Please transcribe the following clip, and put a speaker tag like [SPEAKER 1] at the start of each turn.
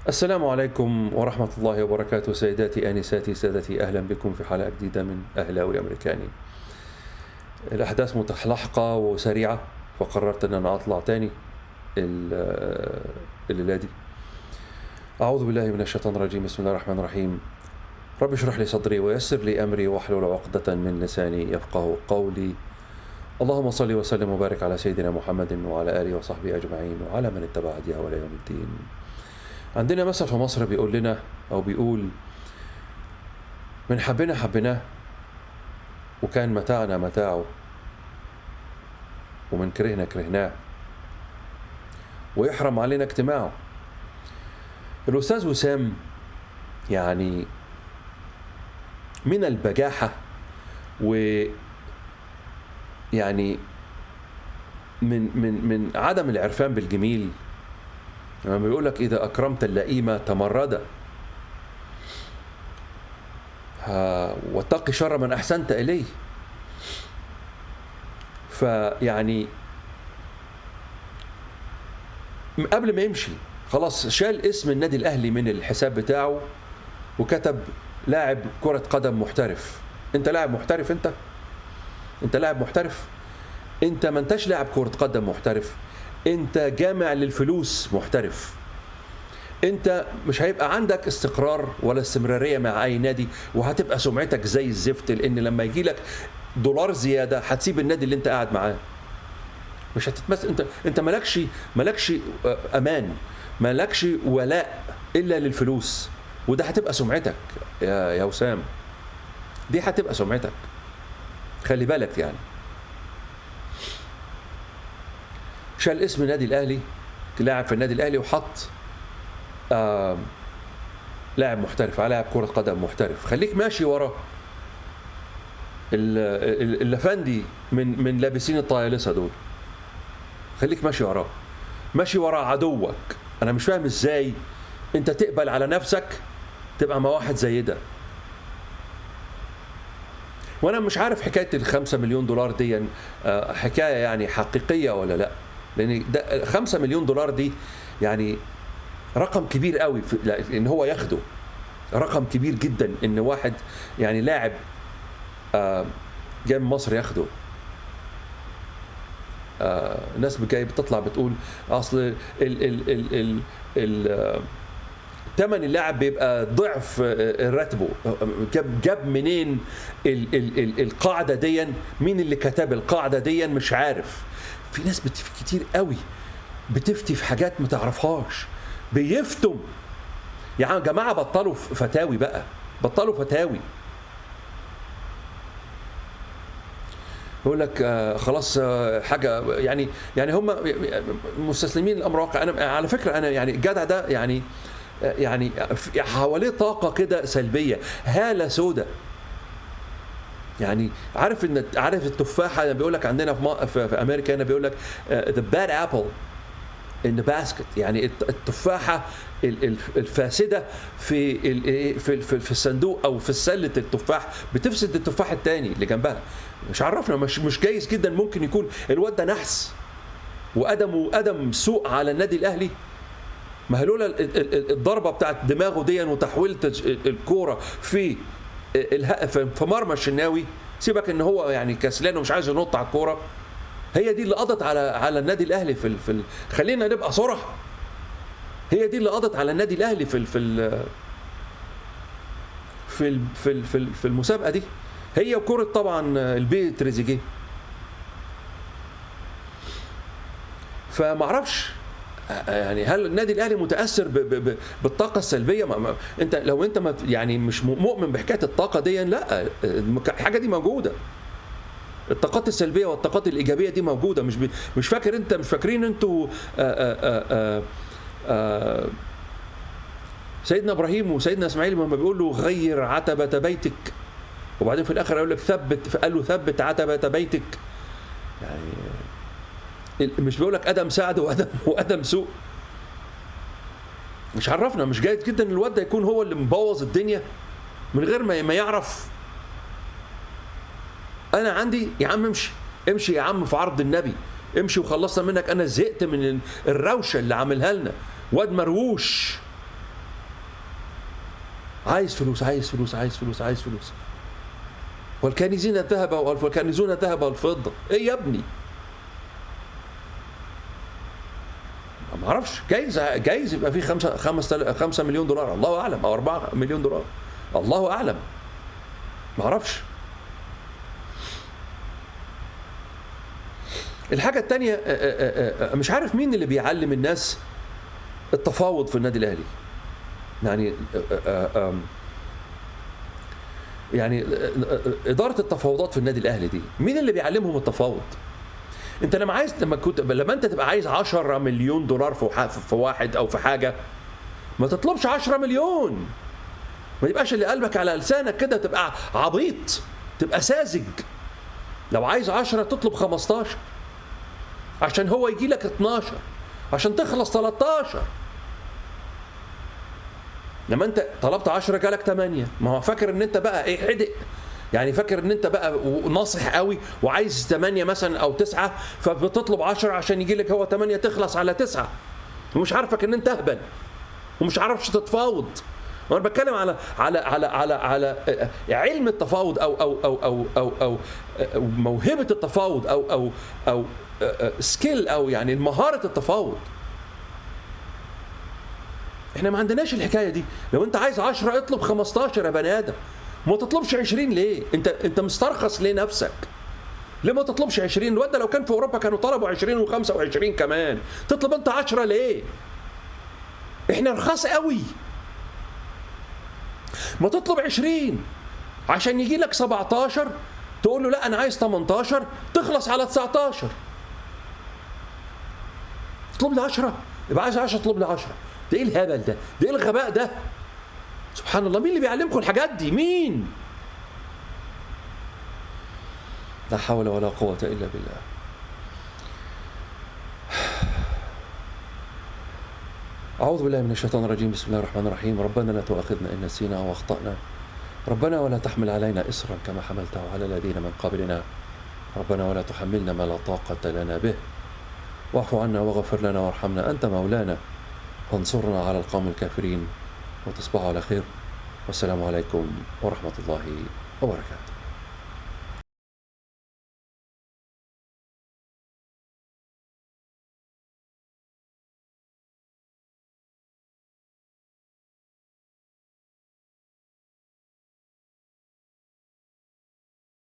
[SPEAKER 1] السلام عليكم ورحمة الله وبركاته، سيداتي آنساتي سادتي، أهلا بكم في حلقة جديدة من أهلاوي أمريكاني. الأحداث متلاحقة وسريعة، فقررت أن أنا أطلع تاني الليلة دي. أعوذ بالله من الشيطان الرجيم، بسم الله الرحمن الرحيم. رب اشرح لي صدري ويسر لي أمري واحلل عقدة من لساني يفقه قولي. اللهم صل وسلم وبارك على سيدنا محمد وعلى آله وصحبه أجمعين وعلى من اتبع هديه إلى يوم الدين. عندنا مثل في مصر بيقول لنا أو بيقول: من حبنا حبناه وكان متاعنا متاعه، ومن كرهنا كرهناه ويحرم علينا اجتماعه. الأستاذ وسام يعني من البجاحة ويعني من عدم العرفان بالجميل، لما بيقول لك إذا أكرمت اللئيم تمرد، واتقي شر من أحسنت إليه. فيعني قبل ما يمشي خلاص شال اسم النادي الأهلي من الحساب بتاعه وكتب لاعب كرة قدم محترف. أنت لاعب محترف؟ أنت لاعب محترف؟ أنت ما أنتش لاعب كرة قدم محترف، أنت جامع للفلوس محترف. أنت مش هيبقى عندك استقرار ولا استمرارية مع أي نادي، وهتبقى سمعتك زي الزفت، لأن لما يجي لك دولار زيادة هتسيب النادي اللي أنت قاعد معاه. مش هتتمثل. أنت مالكش أمان، مالكش ولاء إلا للفلوس، وده هتبقى سمعتك يا وسام. دي هتبقى سمعتك، خلي بالك. يعني شال اسم النادي الأهلي، لاعب في النادي الأهلي، وحط لاعب محترف على لاعب كرة قدم محترف. خليك ماشي ورا اللفندي من لابسين الطايلسة دول، خليك ماشي وراه، ماشي ورا عدوك. أنا مش فاهم إزاي أنت تقبل على نفسك تبقى مع واحد زي ده. وأنا مش عارف حكاية ال5 مليون دولار دي حكاية يعني حقيقية ولا لأ، لأن ده 5 مليون دولار دي يعني رقم كبير قوي إن هو ياخده، رقم كبير جدا إن واحد يعني لاعب جاي من مصر ياخده. الناس بتطلع بتقول أصل ثمن اللاعب بيبقى ضعف راتبه. جاب منين القاعدة دي؟ مين اللي كتب القاعدة دي؟ مش عارف. في ناس كتير قوي بتفتي في حاجات ما تعرفهاش، بيفتم. يا جماعة بطلوا فتاوي بقى، بطلوا فتاوي. يقول لك خلاص حاجة يعني هم مستسلمين الأمر واقع. أنا على فكرة أنا يعني الجدع ده يعني حواليه طاقة كده سلبية، هالة سودة. يعني عارف التفاحة بيقول لك عندنا في أمريكا هنا بيقول لك the bad apple in the basket، يعني التفاحة الفاسدة في الصندوق أو في سلة التفاح بتفسد التفاح التاني اللي جنبها. مش عرفنا، مش جايز جدا ممكن يكون الواد ده نحس وقدم سوء على النادي الأهلي؟ ما هلولا الضربة بتاعت دماغه دي وتحويلة الكورة في مرمى الشناوي، سيبك ان هو يعني كسلان ومش عايز ينط على الكورة، هي دي اللي قضت على النادي الاهلي خلينا نبقى صراحة، هي دي اللي قضت على النادي الاهلي في المسابقة دي، هي وكرة طبعا البي تريزيجيه. فمعرفش يعني هل النادي الاهلي متاثر بالطاقه السلبيه؟ انت لو انت يعني مش مؤمن بحكايه الطاقه دي، لا، الحاجه دي موجوده. الطاقات السلبيه والطاقات الايجابيه دي موجوده. مش فاكرين انتوا سيدنا ابراهيم وسيدنا اسماعيل لما بيقول له غير عتبه بيتك، وبعدين في الاخر يقول لك قال له ثبت عتبه بيتك. يعني مش بيقول لك ادم سعد وادم سوء؟ مش عرفنا، مش جيد جدا الواد ده يكون هو اللي مبوظ الدنيا من غير ما يعرف. انا عندي يا عم امشي يا عم في عرض النبي، امشي وخلصنا منك. انا زهقت من الروشه اللي عاملها لنا واد مرووش عايز فلوس، عايز فلوس، عايز فلوس، عايز فلوس. والكانزين الذهب والكانزون الذهب والفضة. ايه يا ابني؟ ما اعرفش، جايز يبقى في 5 مليون دولار، الله اعلم، او 4 مليون دولار، الله اعلم، ما اعرفش. الحاجة التانية، مش عارف مين اللي بيعلم الناس التفاوض في النادي الاهلي. يعني إدارة التفاوضات في النادي الاهلي دي، مين اللي بيعلمهم التفاوض؟ انت لما انت تبقى عايز 10 مليون دولار في واحد او في حاجة، ما تطلبش 10 مليون. ما يبقاش اللي قلبك على لسانك كده، تبقى عبيط، تبقى ساذج. لو عايز 10 تطلب 15 عشان هو يجي لك 12 عشان تخلص 13. لما انت طلبت 10 جالك 8، ما هو فاكر ان انت بقى ايه، حدق يعني، فاكر ان انت بقى ناصح قوي وعايز 8 مثلا او 9، فبتطلب 10 عشان يجي لك هو 8 تخلص على 9، ومش عارفك ان انت اهبل ومش عارفش تتفاوض. وانا بتكلم على علم التفاوض او موهبة التفاوض او سكيل، او يعني مهارة التفاوض. احنا ما عندناش الحكاية دي. لو انت عايز 10 اطلب 15 يا بني ادم، ما تطلبش 20 ليه؟ انت مسترخص ليه نفسك؟ ليه ما تطلبش 20؟ الواد ده لو كان في اوروبا كانوا طلبوا 20 و25 كمان، تطلب انت 10 ليه؟ احنا رخاص قوي. ما تطلب 20 عشان يجي لك 17 تقول له لا انا عايز 18 تخلص على 19. تطلب لي 10 يبقى عايز 10 تطلب لي 10. ده ايه الهبل ده؟ ده ايه الغباء ده؟ سبحان الله، مين اللي بيعلمكم الحاجات دي؟ مين؟ لا حول ولا قوة إلا بالله. أعوذ بالله من الشيطان الرجيم. بسم الله الرحمن الرحيم. ربنا لا تؤاخذنا إن نسينا أو أخطأنا. ربنا ولا تحمل علينا إصرا كما حملته على الذين من قبلنا. ربنا ولا تحملنا ما لا طاقة لنا به. واعف عنا واغفر لنا وارحمنا، أنت مولانا فانصرنا على القوم الكافرين. وتصبحوا على خير، والسلام عليكم ورحمة الله وبركاته.